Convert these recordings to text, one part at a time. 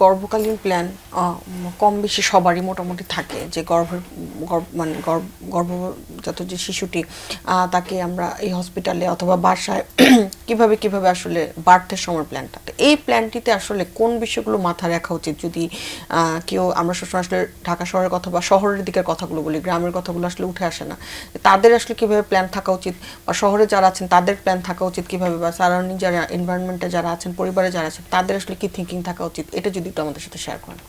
গর্ভকালীন plan কম বেশি সবারই মোটামুটি থাকে যে মানে গর্ভজাত যে শিশুটি তাকে আমরা এই হসপিটালে অথবা বাসায় কিভাবে কিভাবে আসলে বার্থের সময় প্ল্যানটা, তো এই প্ল্যানটিতে আসলে কোন বিষয়গুলো মাথায় রাখা উচিত? যদি কেউ, আমরা সবসময় আসলে ঢাকা শহরের কথা বা শহরের দিকের কথাগুলো বলি, গ্রামের কথাগুলো আসলে উঠে আসে না, তাদের আসলে কিভাবে প্ল্যান থাকা উচিত, বা শহরে যারা আছেন তাদের প্ল্যান থাকা উচিত কিভাবে, বা সারাউন্ডিং যারা এনভায়রনমেন্টে যারা আছেন, পরিবারে যারা আছেন, তাদের আসলে কি থিঙ্কিং থাকা উচিত, এটা যদি একটু আমাদের সাথে শেয়ার করেন।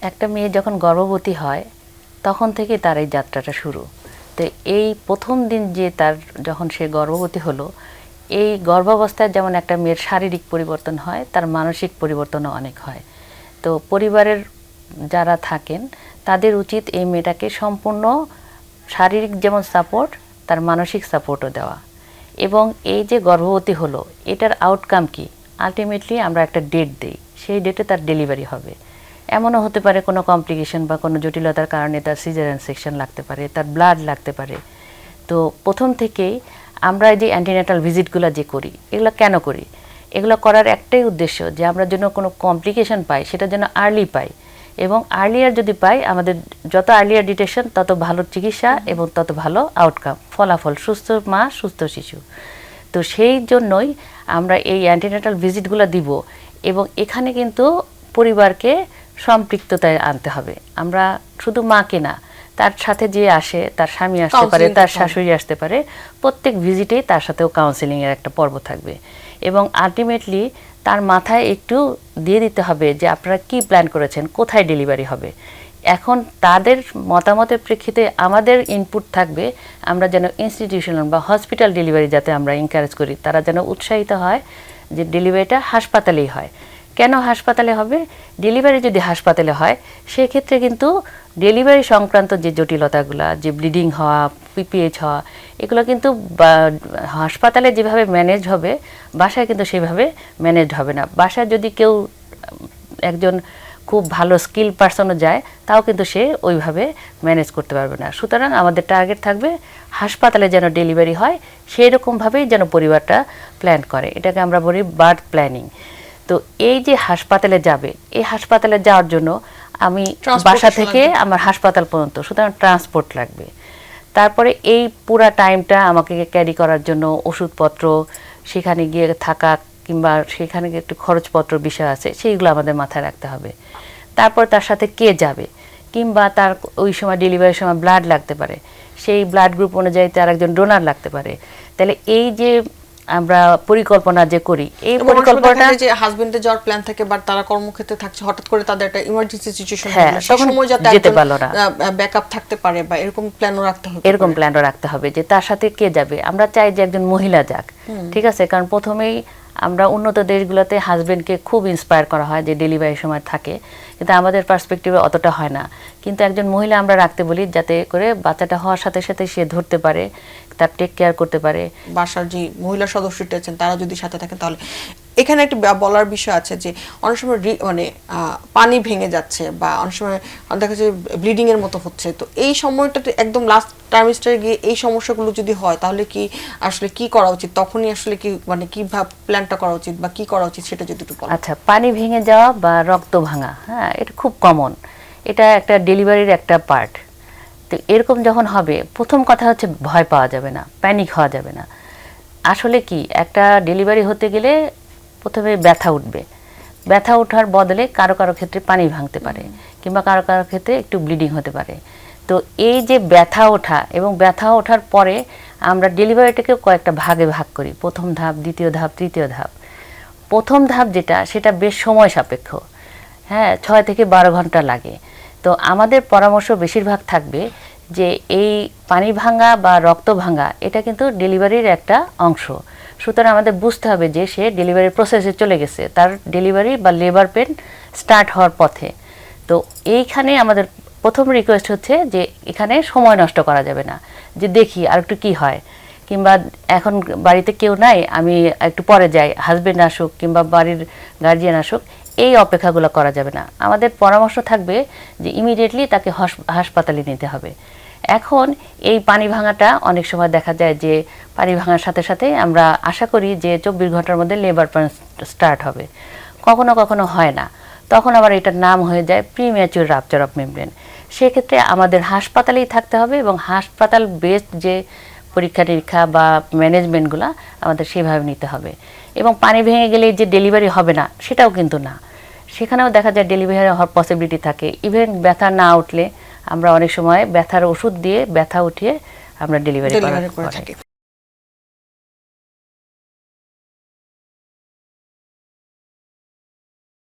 একটা মেয়ে যখন গর্ভবতী হয় তখন থেকে তার এই যাত্রাটা শুরু। তো এই প্রথম দিন যে তার যখন সে গর্ভবতী হলো, এই গর্ভাবস্থায় যেমন একটা মেয়ের শারীরিক পরিবর্তন হয়, তার মানসিক পরিবর্তনও অনেক হয়। তো পরিবারের যারা থাকেন তাদের উচিত এই মেয়েটাকে সম্পূর্ণ শারীরিক যেমন সাপোর্ট, তার মানসিক সাপোর্টও দেওয়া। এবং এই যে গর্ভবতী হলো, এটার আউটকাম কি, আলটিমেটলি আমরা একটা ডেট দিই, সেই ডেটে তার ডেলিভারি হবে। এমনও হতে পারে কোনো কমপ্লিকেশন বা কোনো জটিলতার কারণে তার সিজারিয়ান সেকশন লাগতে পারে, তার ব্লাড লাগতে পারে। তো প্রথম থেকেই আমরা যে অ্যান্টিনেটাল ভিজিটগুলো যে করি, এগুলো কেন করি? এগুলো করার একটাই উদ্দেশ্য যে আমরা যেন কোনো কমপ্লিকেশন পাই সেটা যেন আর্লি পাই, এবং আর্লিয়ার যদি পাই, আমাদের যত আর্লিয়ার ডিটেকশন তত ভালো চিকিৎসা এবং তত ভালো আউটকাম, ফলাফল, সুস্থ মা সুস্থ শিশু। তো সেই জন্যই আমরা এই অ্যান্টিনেটাল ভিজিটগুলো দিব। এবং এখানে কিন্তু পরিবারকে সম্পৃক্ততায় আনতে হবে। আমরা শুধু মাকে না, তার সাথে যে আসে, তার স্বামী আসতে পারে, তার শাশুড়ি আসতে পারে, প্রত্যেক ভিজিটেই তার সাথেও কাউন্সেলিংয়ের একটা পর্ব থাকবে। এবং আলটিমেটলি তার মাথায় একটু দিয়ে দিতে হবে যে আপনারা কি প্ল্যান করেছেন, কোথায় ডেলিভারি হবে। এখন তাদের মতামতের প্রেক্ষিতে আমাদের ইনপুট থাকবে, আমরা যেন ইনস্টিটিউশনাল বা হসপিটাল ডেলিভারি যাতে আমরা এনকারেজ করি, তারা যেন উৎসাহিত হয় যে ডেলিভারিটা হাসপাতালেই হয়। কেন হাসপাতালে হবে? ডেলিভারি যদি হাসপাতালে হয় সেক্ষেত্রে কিন্তু ডেলিভারি সংক্রান্ত যে জটিলতাগুলো, যে ব্লিডিং হওয়া, পিপিএইচ হওয়া, এগুলো কিন্তু হাসপাতালে যেভাবে ম্যানেজ হবে বাসায় কিন্তু সেভাবে ম্যানেজ হবে না। বাসায় যদি কেউ একজন খুব ভালো স্কিল পারসনও যায়, তাও কিন্তু সে ওইভাবে ম্যানেজ করতে পারবে না। সুতরাং আমাদের টার্গেট থাকবে হাসপাতালে যেন ডেলিভারি হয়, সেই রকমভাবেই যেন পরিবারটা প্ল্যান করে। এটাকে আমরা বলি বার্থ প্ল্যানিং। তো এই যে হাসপাতালে যাবে, এই হাসপাতালে যাওয়ার জন্য আমি বাসা থেকে আমার হাসপাতাল পর্যন্ত, সুতরাং ট্রান্সপোর্ট লাগবে। তারপরে এই পুরা টাইমটা আমাকে ক্যারি করার জন্য ওষুধপত্র, সেখানে গিয়ে থাকা কিংবা সেখানে একটু খরচপত্র বিষয় আছে, সেইগুলো আমাদের মাথায় রাখতে হবে। তারপর তার সাথে কে যাবে, কিংবা তার ওই সময় ডেলিভারির সময় ব্লাড লাগতে পারে, সেই ব্লাড গ্রুপ অনুযায়ী তার একজন ডোনার লাগতে পারে। তাহলে এই যে আমরা পরিকল্পনা যে করি, এই পরিকল্পনাটা যে হাজবেন্ডে যাওয়ার প্ল্যান থাকে বাট তারা কর্মক্ষেত্রে থাকছে, হঠাৎ করে তাদের একটা ইমার্জেন্সি সিচুয়েশন হয়, তখন সময় যাতে যেতে পারলো না, ব্যাকআপ থাকতে পারে, বা এরকম প্ল্যানও রাখতে হবে। এরকম প্ল্যানও রাখতে হবে যে তার সাথে কে যাবে। আমরা চাই যে একজন মহিলা যাক, ঠিক আছে? কারণ প্রথমেই আমরা উন্নত দেশগুলোতে হাজবেন্ডকে খুব ইন্সপায়ার করা হয় যে ডেলিভারির সময় থাকে, কিন্তু আমাদের পার্সপেক্টিভে অতটা হয় না। কিন্তু একজন মহিলা আমরা রাখতে বলি যাতে করে বাচ্চাটা হওয়ার সাথে সাথে সে ধরতে পারে, তার টেক কেয়ার করতে পারে। বাসার যে মহিলা সদস্যটি আছেন তারা যদি সাথে থাকেন, তাহলে এখানে একটা বলার বিষয় আছে যে অনেক সময় মানে পানি ভেঙে যাচ্ছে, বা অনেক সময় দেখা যাচ্ছে ব্লিডিং এর মতো হচ্ছে, তো এই সময়টাতে একদম লাস্ট টাইমিস্টারে গিয়ে এই সমস্যাগুলো যদি হয়, তাহলে কি আসলে কি করা উচিত? তখনই আসলে কি মানে কি প্ল্যানটা করা উচিত বা কি করা উচিত সেটা যদি একটু বলেন। আচ্ছা, পানি ভেঙে যাওয়া বা রক্ত ভাঙা, হ্যাঁ, এটা খুব কমন, এটা একটা ডেলিভারির একটা পার্ট। তো এরকম যখন হবে, প্রথম কথা হচ্ছে ভয় পাওয়া যাবে না, প্যানিক হওয়া যাবে না। আসলে কি, একটা ডেলিভারি হতে গেলে প্রথমে ব্যথা উঠবে, ব্যথা ওঠার বদলে কারো কারো ক্ষেত্রে পানি ভাঙতে পারে, কিংবা কারো কারো ক্ষেত্রে একটু ব্লিডিং হতে পারে। তো এই যে ব্যথা ওঠা, এবং ব্যথা ওঠার পরে আমরা ডেলিভারিটাকে কয়েকটা ভাগে ভাগ করি, প্রথম ধাপ, দ্বিতীয় ধাপ, তৃতীয় ধাপ। প্রথম ধাপ যেটা, সেটা বেশ সময় সাপেক্ষ, হ্যাঁ, 6 থেকে 12 ঘন্টা লাগে। তো আমাদের পরামর্শ বেশিরভাগ থাকবে যে এই পানি ভাঙা বা রক্ত ভাঙা এটা কিন্তু ডেলিভারির একটা অংশ। সুতরাং আমাদের বুঝতে হবে যে সে ডেলিভারির প্রসেসে চলে গেছে, তার ডেলিভারি বা লেবার পেন স্টার্ট হওয়ার পথে। তো এইখানে আমাদের প্রথম রিকোয়েস্ট হচ্ছে যে এখানে সময় নষ্ট করা যাবে না, যে দেখি আর একটু কী হয়, কিংবা এখন বাড়িতে কেউ নাই, আমি একটু পরে যাই, হাজবেন্ড আসুক কিংবা বাড়ির গার্জিয়ান আসুক, এই অপেক্ষাগুলো করা যাবে না। আমাদের পরামর্শ থাকবে যে ইমিডিয়েটলি তাকে হাসপাতালে নিতে হবে। এখন এই পানি ভাঙাটা অনেক সময় দেখা যায় যে পানি ভাঙার সাথে সাথে আমরা আশা করি যে 24 ঘন্টার মধ্যে লেবার পেন স্টার্ট হবে, কখনো কখনো হয় না। তখন আবার এটার নাম হয়ে যায় প্রিম্যাচিউর রাপচার অফ মেমব্রেন। সেক্ষেত্রে আমাদের হাসপাতালেই থাকতে হবে এবং হাসপাতাল বেসড যে পরীক্ষা নিরীক্ষা বা ম্যানেজমেন্টগুলো আমাদের সেভাবে নিতে হবে। এবং পানি ভেঙে গেলে যে ডেলিভারি হবে না সেটাও কিন্তু না, সেখানেও দেখা যায় ডেলিভারি হওয়ার পসিবিলিটি থাকে। ইভেন ব্যথা না উঠলে আমরা অনেক সময় ব্যথার ওষুধ দিয়ে ব্যথা উঠিয়ে আমরা ডেলিভারি ডেলিভারি করে থাকি।